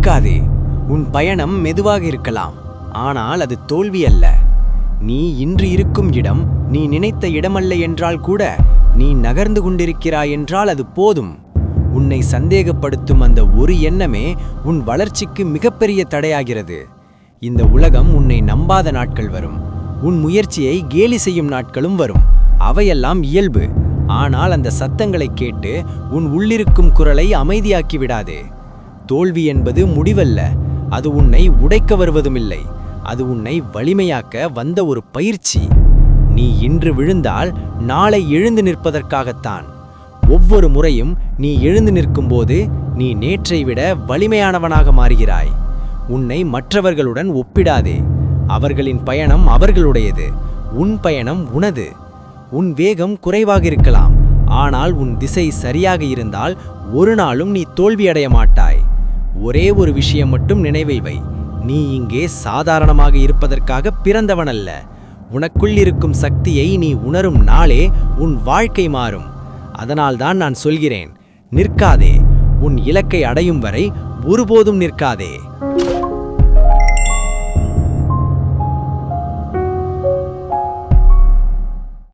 நிற்காதே. உன் பயணம் மெதுவாக இருக்கலாம், ஆனால் அது தோல்வி அல்ல. நீ இன்று இருக்கும் இடம் நீ நினைத்த இடமல்ல என்றால் கூட, நீ நகர்ந்து கொண்டிருக்கிறாய் என்றால் அது போதும். உன்னை சந்தேகப்படுத்தும் அந்த ஒரு எண்ணமே உன் வளர்ச்சிக்கு மிகப்பெரிய தடையாகிறது. இந்த உலகம் உன்னை நம்பாத நாட்கள் வரும். உன் முயற்சியை கேலி செய்யும் நாட்களும் வரும். அவையெல்லாம் இயல்பு. ஆனால் அந்த சத்தங்களை கேட்டு உன் உள்ளிருக்கும் குரலை அமைதியாக்கி விடாதே. தோல்வி என்பது முடிவல்ல, அது உன்னை உடைக்க வருவதுமில்லை. அது உன்னை வலிமையாக்க வந்த ஒரு பயிற்சி. நீ இன்று விழுந்தால் நாளை எழுந்து நிற்பதற்காகத்தான். ஒவ்வொரு முறையும் நீ எழுந்து நிற்கும்போது நீ நேற்றை விட வலிமையானவனாக மாறுகிறாய். உன்னை மற்றவர்களுடன் ஒப்பிடாதே. அவர்களின் பயணம் அவர்களுடையது, உன் பயணம் உனது. உன் வேகம் குறைவாக இருக்கலாம், ஆனால் உன் திசை சரியாக இருந்தால் ஒரு நாளும் நீ தோல்வியடைய மாட்டாய். ஒரே ஒரு விஷயம் மட்டும் நினைவில் வை. நீ இங்கே சாதாரணமாக இருப்பதற்காக பிறந்தவனல்ல. உனக்குள் இருக்கும் சக்தியை நீ உணரும் நாளே உன் வாழ்க்கை மாறும். அதனால்தான் நான் சொல்கிறேன், நிற்காதே. உன் இலக்கை அடையும் வரை ஒருபோதும் நிற்காதே.